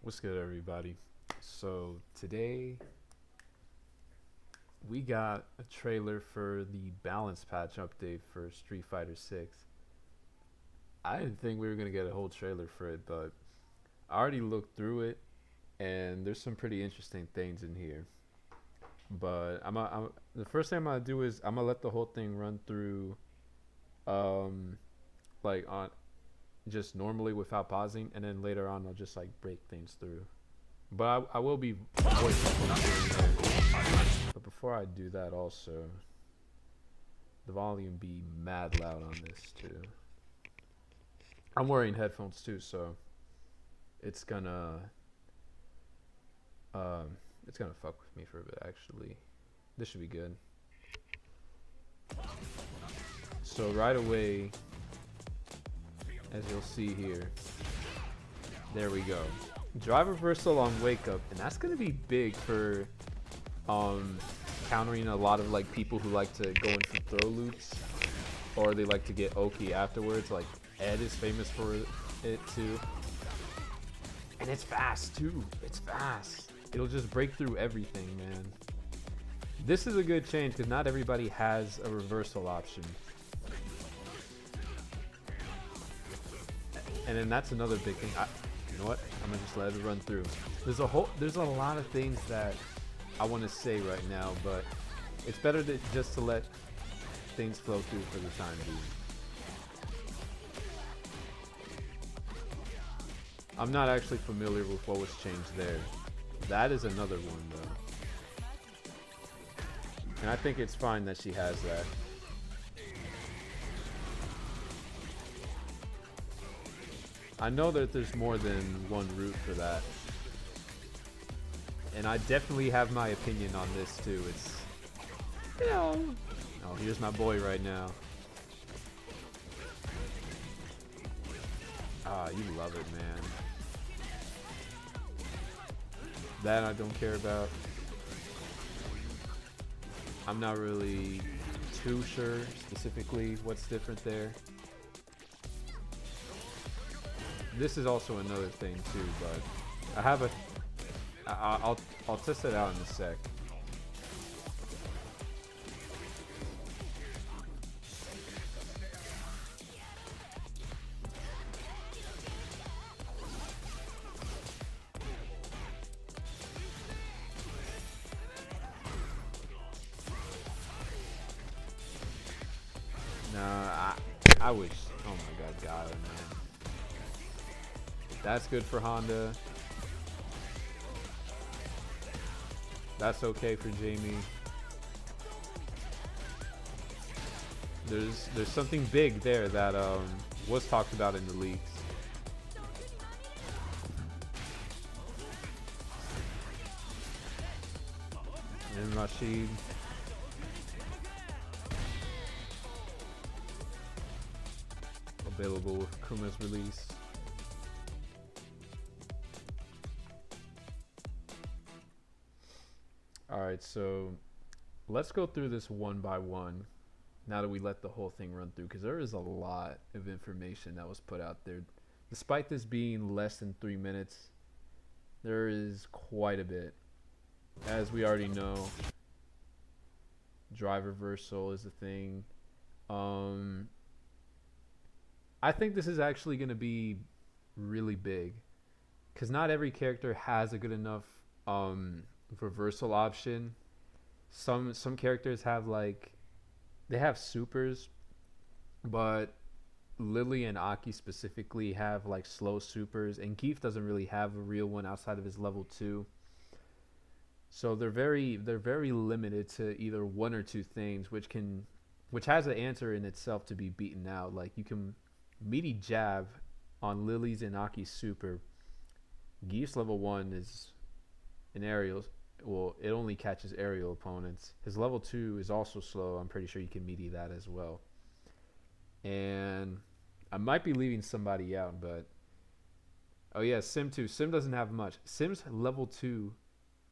What's good, everybody? So today we got a trailer for the balance patch update for Street Fighter 6. I didn't think we were gonna get a whole trailer for it, but I already looked through it, and there's some pretty interesting things in here. But the first thing I'm gonna do is I'm gonna let the whole thing run through, um, like on just normally without pausing, and then later on I'll just like break things through. But I will be voicing things here and there. But before I do that, also, the volume be mad loud on this too. I'm wearing headphones too, so it's gonna it's gonna fuck with me for a bit. Actually, this should be good. So right away, as you'll see here, there we go. Drive reversal on wake up, and that's gonna be big for um countering a lot of like people who like to go in for throw loops, or they like to get Oki afterwards. Like Ed is famous for it too, and it's fast too. It's fast. It'll just break through everything, man. This is a good change because not everybody has a reversal option, and then that's another big thing. You know what? I'm gonna just let it run through. There's a lot of things that I want to say right now, but it's better just to let things flow through for the time being. I'm not actually familiar with what was changed there. That is another one though. And I think it's fine that she has that. I know that there's more than one route for that. And I definitely have my opinion on this too. It's, you know, oh, here's my boy right now. Ah, you love it, man. That I don't care about. I'm not really too sure specifically what's different there. This is also another thing too, but I have a I'll test it out in a sec. Nah, I wish. Oh my god, got it, man. That's good for Honda. That's okay for Jamie. There's something big there that was talked about in the leaks. And Rashid. Available with Kuma's release. Alright, so let's go through this one by one now that we let the whole thing run through, because there is a lot of information that was put out there. Despite this being less than 3 minutes, there is quite a bit. As we already know, drive reversal is a thing. I think this is actually going to be really big, because not every character has a good enough reversal option. Some characters have like they have supers, but Lily and Aki specifically have like slow supers, and Keith doesn't really have a real one outside of his level 2. So they're very limited to either one or two things, which has an answer in itself to be beaten out. Like you can meaty jab on Lily's and Aki's super. Geef's level 1 is an aerial. Well, it only catches aerial opponents. His level 2 is also slow. I'm pretty sure you can meaty that as well. And I might be leaving somebody out, but oh yeah, Sim 2. Sim doesn't have much. Sim's level 2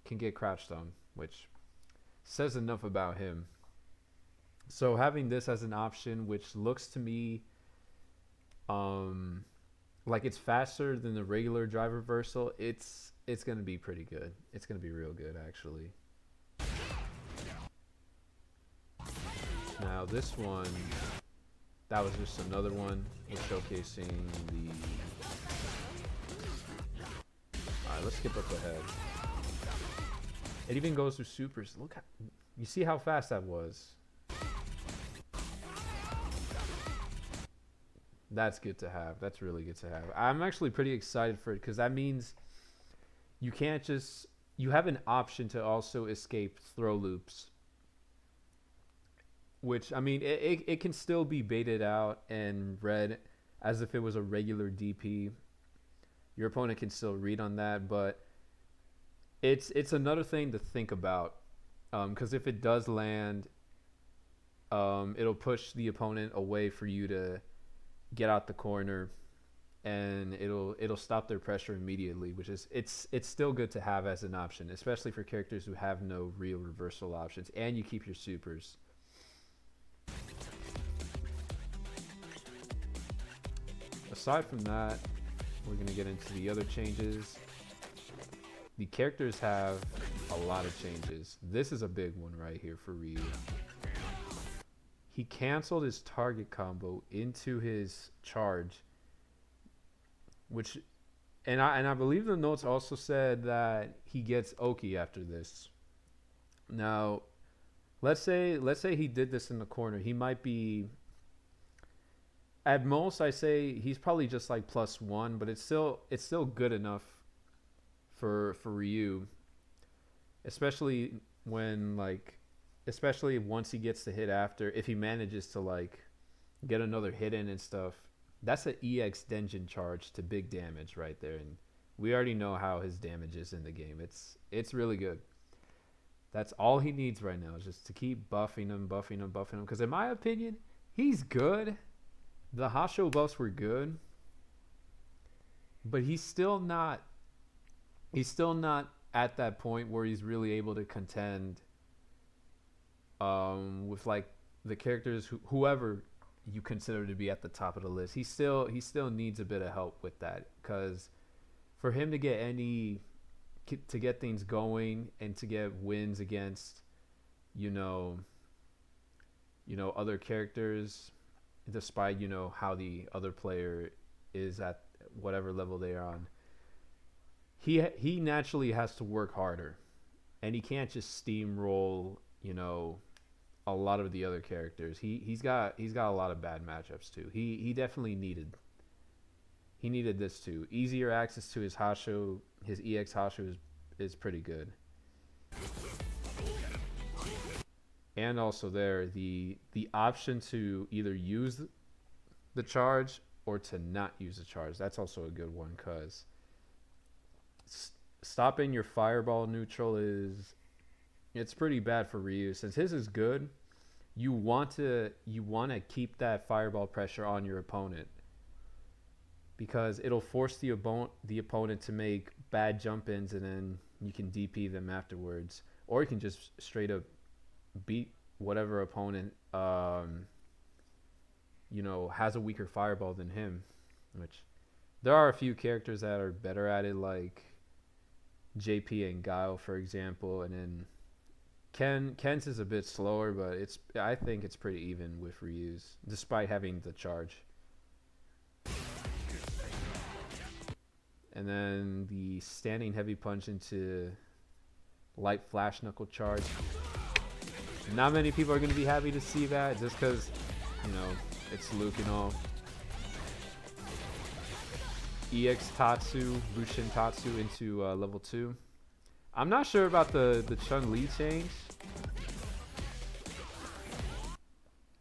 can get crouch stone, which says enough about him. So having this as an option, which looks to me like it's faster than the regular drive reversal. It's gonna be pretty good. It's gonna be real good actually. Now this one, that was just another one showcasing the. All right, let's skip up ahead. It even goes through supers. Look, you see how fast that was. That's good to have. That's really good to have. I'm actually pretty excited for it because that means you can't just. You have an option to also escape throw loops, which I mean, it can still be baited out and read as if it was a regular DP. Your opponent can still read on that, but it's another thing to think about because if it does land, it'll push the opponent away for you to get out the corner, and it'll stop their pressure immediately, which is it's still good to have as an option, especially for characters who have no real reversal options, and you keep your supers. Aside from that, we're going to get into the other changes. The characters have a lot of changes. This is a big one right here for Ryu. He canceled his target combo into his charge, which, and I believe the notes also said that he gets Oki after this. Now, let's say he did this in the corner. He might be, at most I say he's probably just like +1, but it's still good enough for Ryu, especially when especially once he gets the hit after, if he manages to like get another hit in and stuff. That's an EX Denjin charge to big damage right there, and we already know how his damage is in the game. It's really good. That's all he needs right now, is just to keep buffing him. Because in my opinion, he's good. The Hasho buffs were good, but he's still not at that point where he's really able to contend with like the characters whoever you consider to be at the top of the list. He still needs a bit of help with that, because for him to get things going and to get wins against you know other characters, despite how the other player is at whatever level they are on, he naturally has to work harder, and he can't just steamroll a lot of the other characters. He's got a lot of bad matchups too. He definitely needed this too. Easier access to his Hasho, his EX Hasho is pretty good. And also the option to either use the charge or to not use the charge. That's also a good one, because stopping your fireball neutral it's pretty bad for Ryu. Since his is good, you want to keep that fireball pressure on your opponent, because it'll force the opponent to make bad jump ins, and then you can DP them afterwards, or you can just straight up beat whatever opponent has a weaker fireball than him. Which there are a few characters that are better at it, like JP and Guile, for example, and then Ken's is a bit slower, but I think it's pretty even with Ryu's, despite having the charge. And then the standing heavy punch into light flash knuckle charge. Not many people are going to be happy to see that, just because, it's Luke and all. EX Tatsu, Bushin Tatsu into level 2. I'm not sure about the Chun-Li change.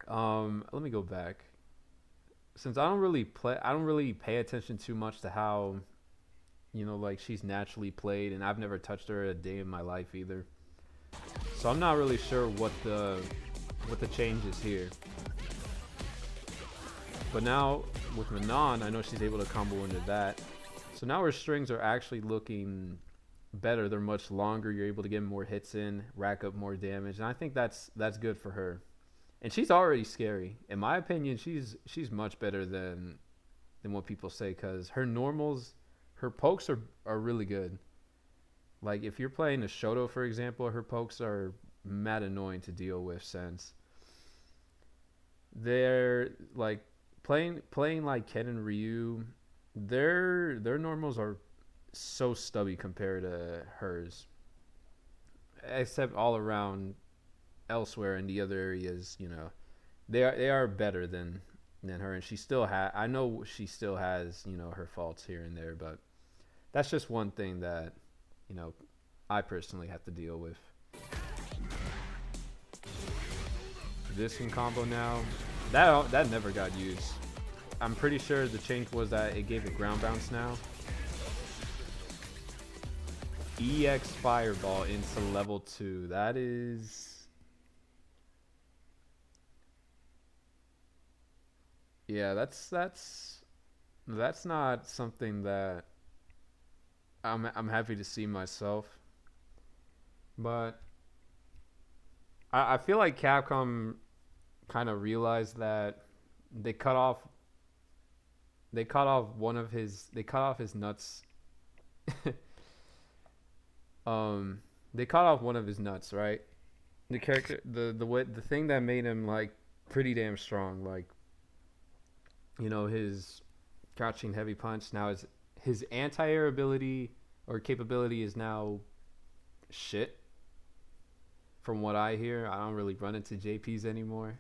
Let me go back. Since I don't really pay attention too much to how, she's naturally played, and I've never touched her a day in my life either. So I'm not really sure what the change is here. But now with Manon, I know she's able to combo into that. So now her strings are actually looking better. They're much longer. You're able to get more hits in, rack up more damage, and I think that's good for her. And she's already scary. In my opinion, she's much better than than what people say, because her normals, her pokes are really good. Like if you're playing a Shoto, for example, her pokes are mad annoying to deal with since they're like playing like Ken and Ryu. Their normals are so stubby compared to hers, except all around elsewhere in the other areas. They are better than her, and she still I know she still has her faults here and there, but that's just one thing that you know I personally have to deal with. This in combo now, that never got used. I'm pretty sure the change was that it gave a ground bounce now. EX Fireball into level 2. That is... Yeah, that's not something that I'm happy to see myself. But I feel like Capcom kind of realized that they cut off they cut off his nuts. They cut off one of his nuts, right? The character, the thing that made him like pretty damn strong, like his crouching heavy punch. Now his anti-air ability or capability is now shit. From what I hear, I don't really run into JPs anymore.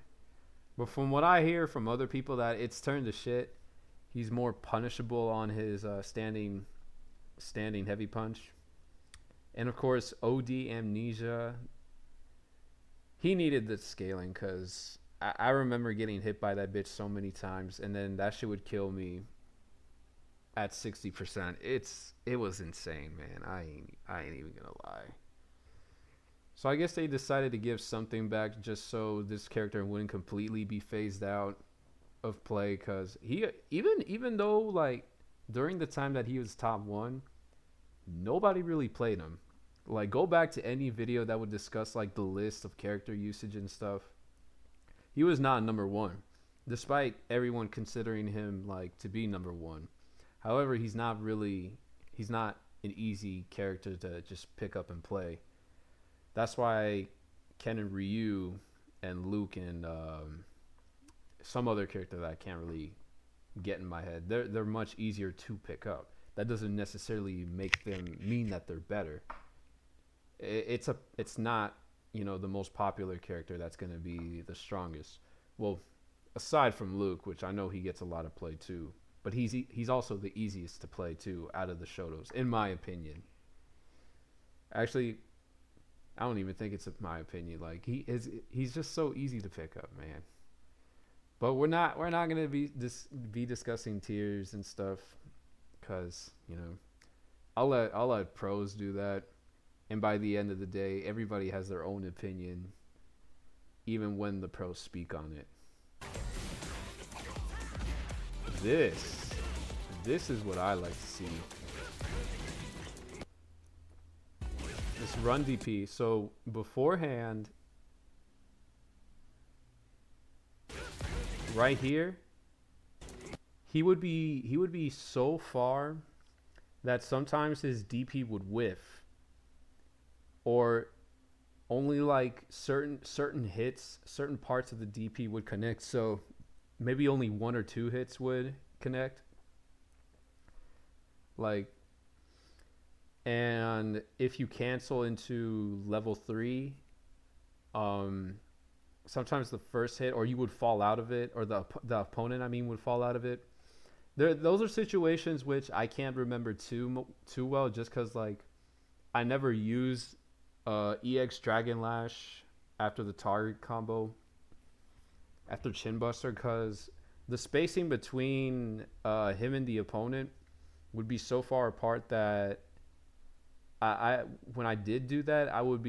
But from what I hear from other people, that it's turned to shit. He's more punishable on his standing heavy punch. And of course, OD Amnesia. He needed the scaling because I remember getting hit by that bitch so many times, and then that shit would kill me at 60%. It was insane, man. I ain't even gonna lie. So I guess they decided to give something back just so this character wouldn't completely be phased out of play, because he even though like during the time that he was top 1, nobody really played him. Like go back to any video that would discuss like the list of character usage and stuff. He was not number 1, despite everyone considering him like to be number 1. However, he's not an easy character to just pick up and play. That's why Ken and Ryu and Luke and some other character that I can't really get in my head, they're much easier to pick up. That doesn't necessarily make them mean that they're better. It's not the most popular character that's going to be the strongest. Well, aside from Luke, which I know he gets a lot of play too, but he's also the easiest to play too out of the Shotos, in my opinion. Actually, I don't even think it's my opinion. Like he's just so easy to pick up, man. But we're not gonna be discussing tiers and stuff, because I'll let pros do that. And by the end of the day, everybody has their own opinion, even when the pros speak on it. This is what I like to see. This run DP. So beforehand, right here, he would be so far that sometimes his DP would whiff, or only like certain hits, certain parts of the DP would connect. So maybe only 1 or 2 hits would connect. Like, and if you cancel into level 3, sometimes the first hit, or you would fall out of it, or the opponent, I mean, would fall out of it. Those are situations which I can't remember too well, just because like I never used EX Dragon Lash after the target combo, after Chin Buster, because the spacing between him and the opponent would be so far apart that I when I did do that, I would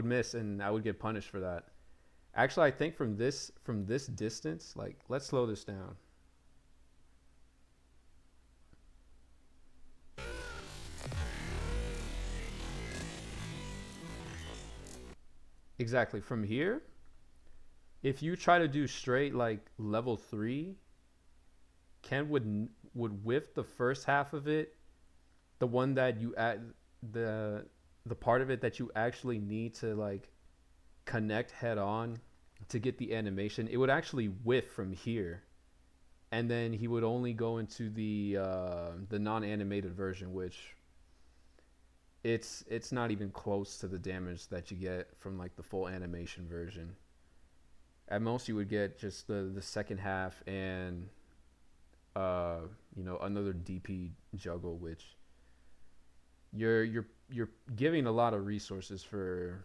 miss and I would get punished for that. Actually, I think from this distance, like, let's slow this down. Exactly, from here, if you try to do straight like level 3, Ken would whiff the first half of it, the one that you add, the the part of it that you actually need to like connect head on to get the animation. It would actually whiff from here, and then he would only go into the non-animated version, which it's not even close to the damage that you get from like the full animation version. At most, you would get just the second half and another DP juggle, which you're giving a lot of resources for,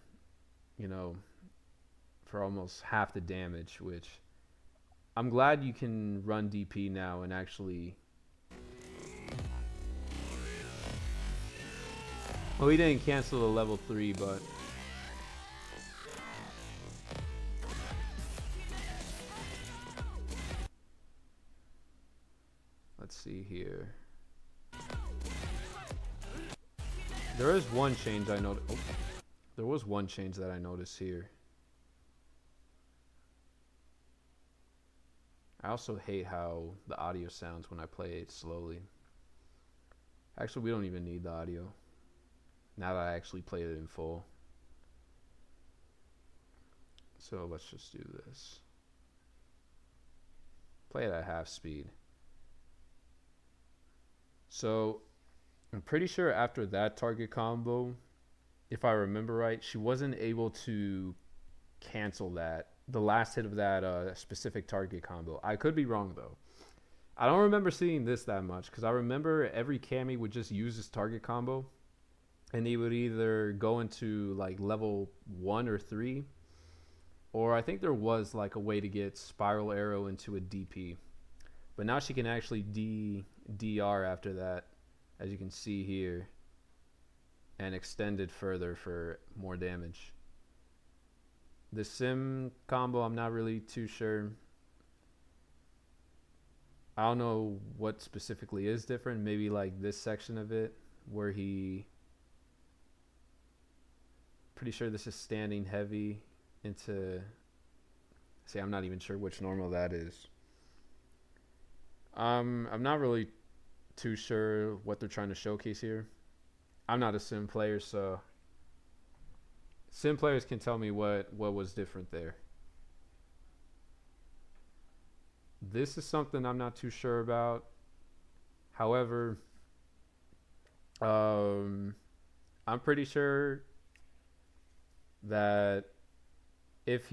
you know, for almost half the damage, which I'm glad you can run DP now and actually. Well, he didn't cancel the level 3, but let's see here. There is one change I noticed. Oh, there was one change that I noticed here. I also hate how the audio sounds when I play it slowly. Actually, we don't even need the audio now that I actually played it in full. So let's just do this. Play it at half speed. So I'm pretty sure after that target combo, if I remember right, she wasn't able to cancel the last hit of that specific target combo. I could be wrong though. I don't remember seeing this that much because I remember every Cammy would just use this target combo, and he would either go into like level 1 or 3, or I think there was like a way to get Spiral Arrow into a DP. But now she can actually DR after that, as you can see here, and extend it further for more damage. The Sim combo, I'm not really too sure. I don't know what specifically is different. Maybe like this section of it where pretty sure this is standing heavy into, see, I'm not even sure which normal that is. I'm not really too sure what they're trying to showcase here. I'm not a Sim player, so Sim players can tell me what was different there. This is something I'm not too sure about. However, I'm pretty sure that if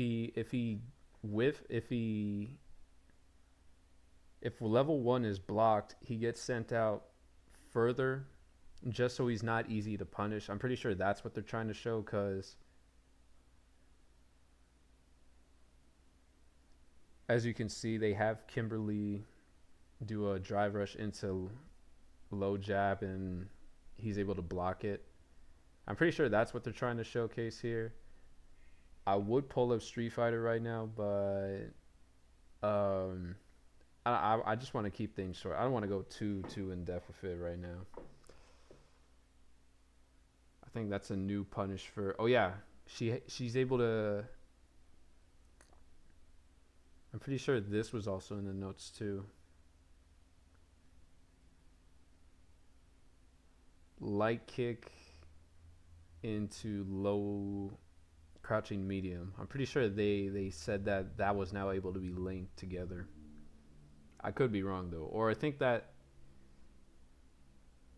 level 1 is blocked, he gets sent out further just so he's not easy to punish. I'm pretty sure that's what they're trying to show, because as you can see, they have Kimberly do a drive rush into low jab and he's able to block it. I'm pretty sure that's what they're trying to showcase here. I would pull up Street Fighter right now, but I just want to keep things short. I don't want to go too in depth with it right now. I think that's a new punish for. Oh yeah, she's able to. I'm pretty sure this was also in the notes too. Light kick into low crouching medium. I'm pretty sure they said that was now able to be linked together. I could be wrong though, or I think that.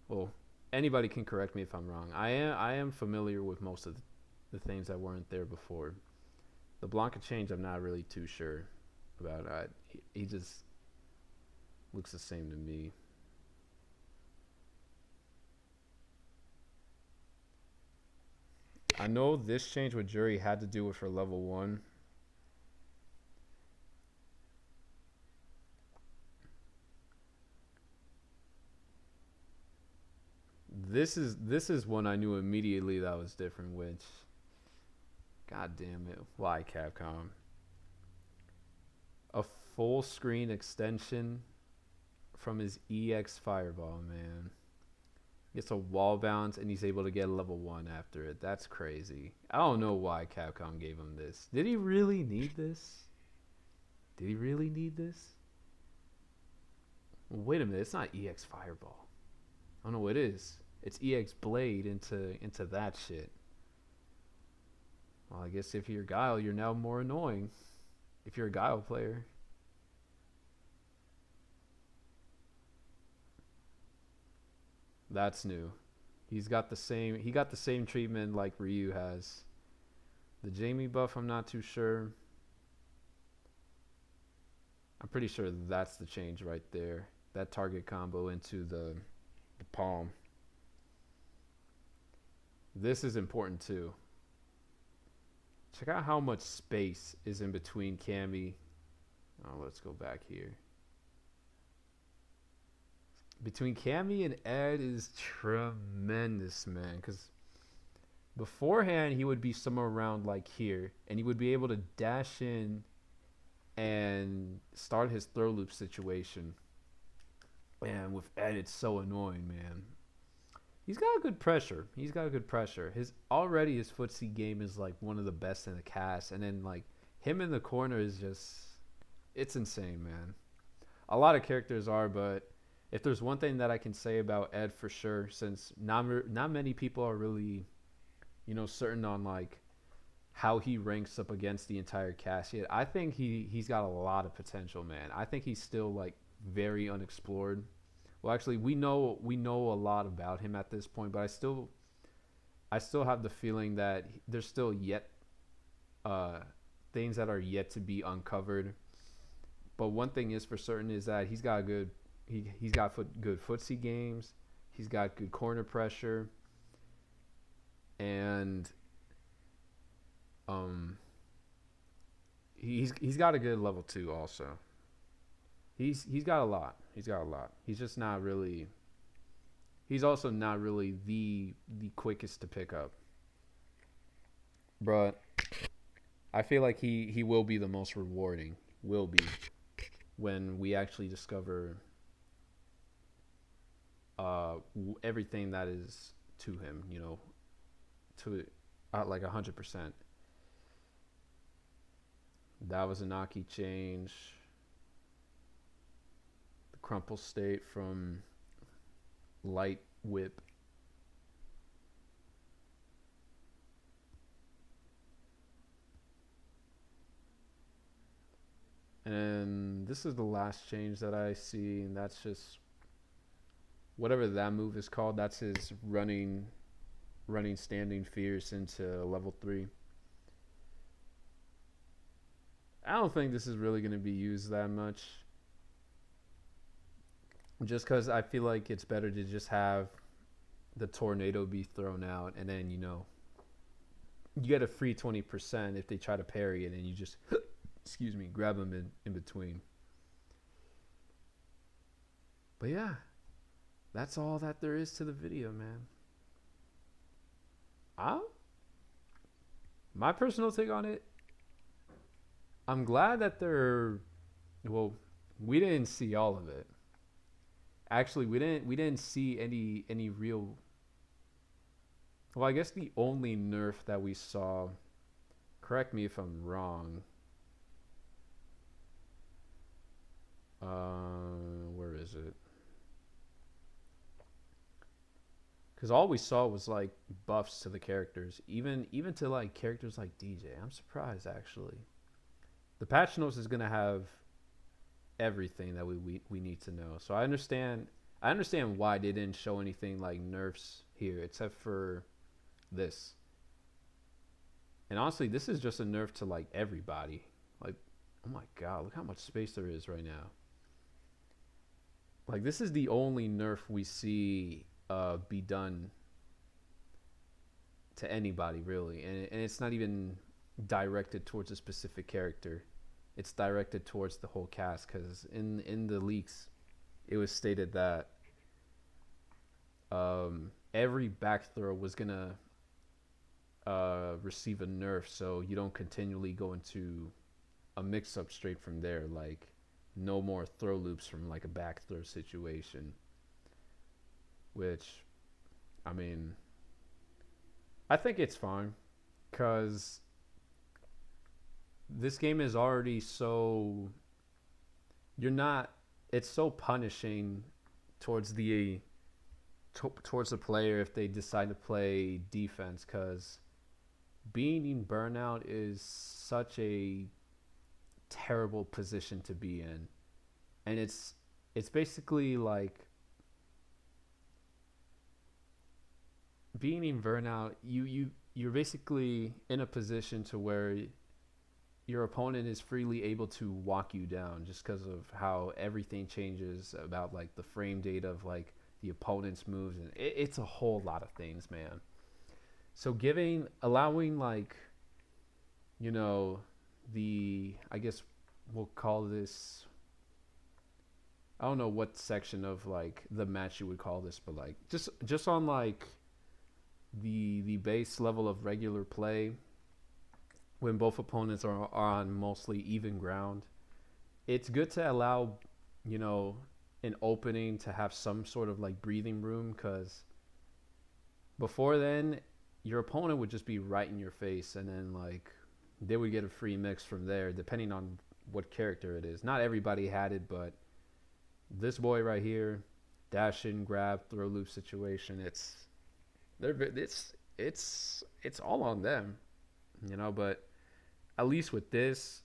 Well, anybody can correct me if I'm wrong. I am familiar with most of the things that weren't there before. The Blanca change, I'm not really too sure about. He just looks the same to me. I know this change with Jury had to do with her level 1. This is one I knew immediately that was different, which, god damn it, why Capcom? A full screen extension from his EX Fireball, man. Gets a wall bounce and he's able to get level 1 after it. That's crazy. I don't know why Capcom gave him this. Did he really need this? Did he really need this? Well, wait a minute, it's not EX Fireball. Oh no, it is. It's EX Blade into that shit. Well, I guess if you're Guile, you're now more annoying. If you're a Guile player. That's new. He got the same treatment like Ryu has. The Jamie buff, I'm not too sure. I'm pretty sure that's the change right there. That target combo into the palm. This is important too. Check out how much space is in between Cammy. Oh, let's go back here. Between Cammy and Ed is tremendous, man. Because beforehand, he would be somewhere around like here, and he would be able to dash in and start his throw loop situation. And with Ed, it's so annoying, man. He's got a good pressure. His footsie game is like one of the best in the cast, and then like him in the corner is just, it's insane, man. A lot of characters are, but if there's one thing that I can say about Ed for sure, since not many people are really, certain on like how he ranks up against the entire cast yet, I think he's got a lot of potential, man. I think he's still like very unexplored. Well, actually, we know a lot about him at this point, but I still have the feeling that there's still yet things that are yet to be uncovered. But one thing is for certain is that he's got good footsie games. He's got good corner pressure, and he's got a good level 2 also. He's got a lot. He's just not really. He's also not really the quickest to pick up. But I feel like he will be the most rewarding. Will be when we actually discover everything that is to him. To like 100%. That was a Naki change. Crumple state from light whip. And this is the last change that I see, and that's just whatever that move is called. That's his running standing fierce into level 3. I don't think this is really going to be used that much. Just because I feel like it's better to just have the tornado be thrown out, and then you get a free 20% if they try to parry it, and you just grab them in between. But yeah, that's all that there is to the video, man. My personal take on it, I'm glad that we didn't see all of it. Actually, we didn't see any real. Well, I guess the only nerf that we saw, correct me if I'm wrong. Where is it? Because all we saw was like buffs to the characters, even to like characters like DJ. I'm surprised actually. The patch notes is gonna have everything that we need to know. So I understand why they didn't show anything like nerfs here, except for this. And honestly, this is just a nerf to like everybody. Like, oh my god, look how much space there is right now. Like, this is the only nerf we see be done to anybody really, and it's not even directed towards a specific character. It's directed towards the whole cast, because in the leaks, it was stated that every back throw was gonna receive a nerf, so you don't continually go into a mix-up straight from there. Like, no more throw loops from like a back throw situation. Which, I mean, I think it's fine, because this game is already so you're not. It's so punishing towards towards the player if they decide to play defense, because being in burnout is such a terrible position to be in, and it's basically like being in burnout. You're basically in a position to where your opponent is freely able to walk you down just because of how everything changes about like the frame data of like the opponent's moves, and it's a whole lot of things, man. So allowing like, you know, the, I guess we'll call this, I don't know what section of like the match you would call this, but like just on like the base level of regular play, when both opponents are on mostly even ground, it's good to allow, you know, an opening to have some sort of like breathing room, because before then your opponent would just be right in your face, and then like they would get a free mix from there depending on what character it is. Not everybody had it, but this boy right here, dash in, grab, throw loop situation, it's all on them, you know. But at least with this,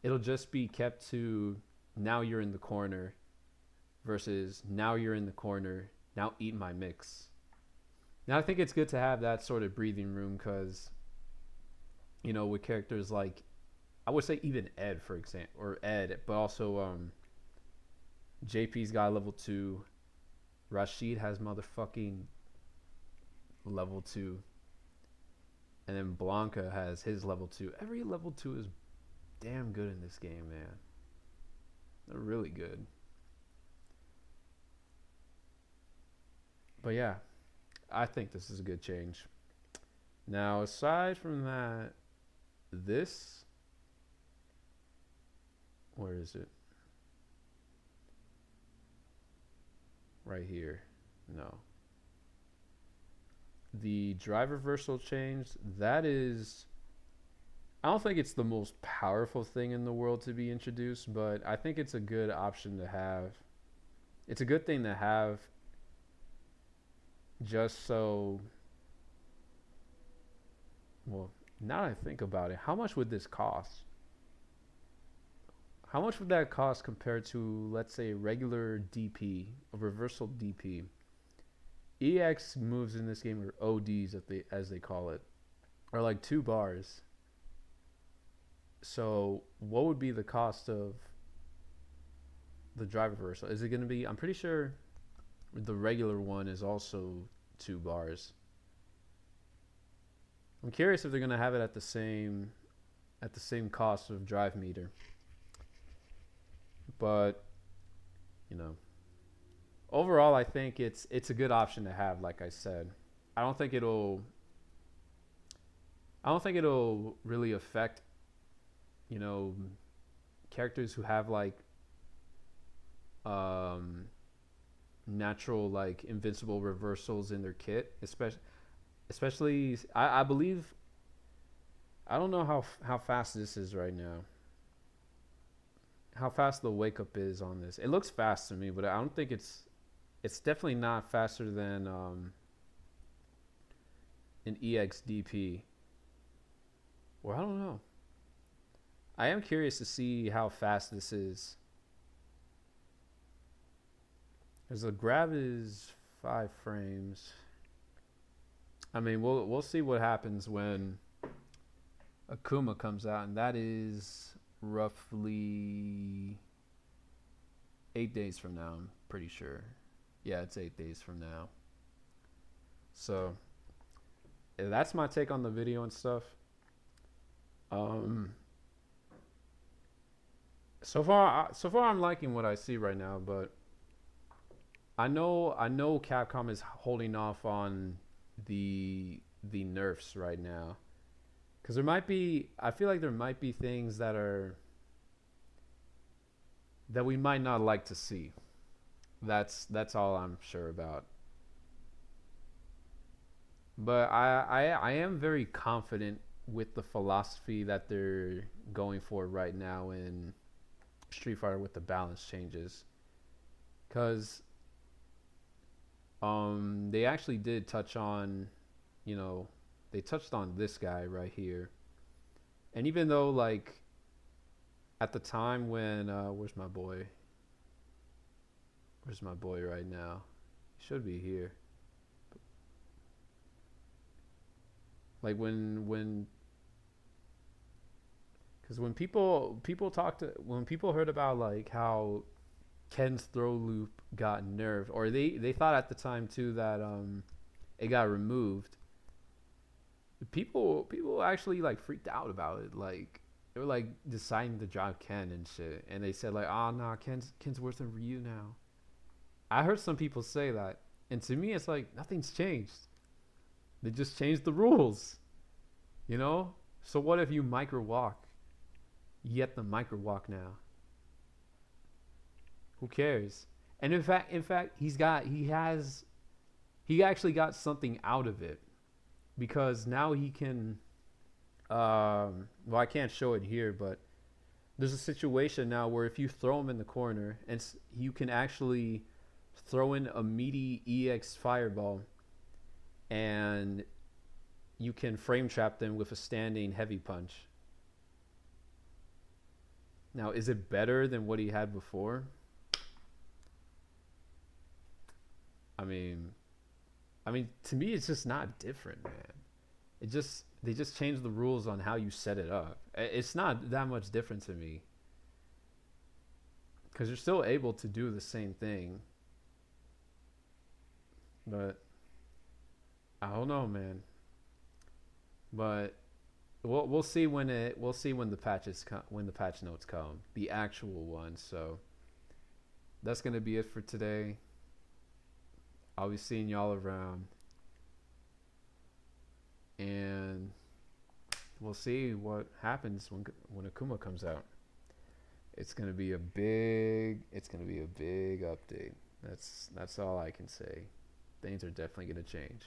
it'll just be kept to now you're in the corner versus now you're in the corner, now eat my mix. Now I think it's good to have that sort of breathing room, because, you know, with characters like, I would say even Ed, for example, or Ed, but also JP's got level 2, Rashid has motherfucking level 2, and then Blanca has his level 2. Every level 2 is damn good in this game, man. They're really good. But yeah, I think this is a good change. Now, aside from that, this, where is it? Right here. No. The drive reversal change, that is, I don't think it's the most powerful thing in the world to be introduced, but I think it's a good option to have. It's a good thing to have, just so, well, now that I think about it, how much would this cost? How much would that cost compared to, let's say, a regular DP, a reversal DP? EX moves in this game are ODs, as they call it, are like 2 bars. So what would be the cost of the drive reversal? Is it going to be, I'm pretty sure the regular one is also 2 bars. I'm curious if they're going to have it at the same cost of drive meter. But, you know, overall I think it's a good option to have, like I said. I don't think it'll really affect, you know, characters who have like natural like invincible reversals in their kit, especially I believe, I don't know how fast this is right now, how fast the wake up is on this. It looks fast to me, but I don't think it's definitely not faster than an EXDP. Or I don't know. I am curious to see how fast this is. Because the grab is 5 frames. I mean, we'll see what happens when Akuma comes out, and that is roughly 8 days from now, I'm pretty sure. Yeah, it's 8 days from now. So that's my take on the video and stuff. So far I'm liking what I see right now, but I know Capcom is holding off on the nerfs right now, because I feel like there might be things that we might not like to see. That's all I'm sure about. But I am very confident with the philosophy that they're going for right now in Street Fighter with the balance changes, because they actually did touch on, you know, they touched on this guy right here. And even though like at the time when where's my boy right now, he should be here. Like when because when people heard about like how Ken's throw loop got nerfed, or they thought at the time too that it got removed. People actually like freaked out about it. Like they were like deciding to drop Ken and shit, and they said like, "Oh nah, Ken's worse than Ryu now." I heard some people say that, and to me, it's like nothing's changed. They just changed the rules, you know. So what if you micro walk? You get the micro walk now. Who cares? And in fact, he actually got something out of it, because now he can. Well, I can't show it here, but there's a situation now where if you throw him in the corner, and you can actually throw in a meaty EX fireball, and you can frame trap them with a standing heavy punch. Now, is it better than what he had before? I mean, to me, it's just not different, man. It just they just changed the rules on how you set it up. It's not that much different to me, because you're still able to do the same thing. But I don't know, man. But we'll see when the when the patch notes come, the actual one. So that's gonna be it for today. I'll be seeing y'all around, and we'll see what happens when Akuma comes out. It's gonna be a big update. That's all I can say. Things are definitely gonna change.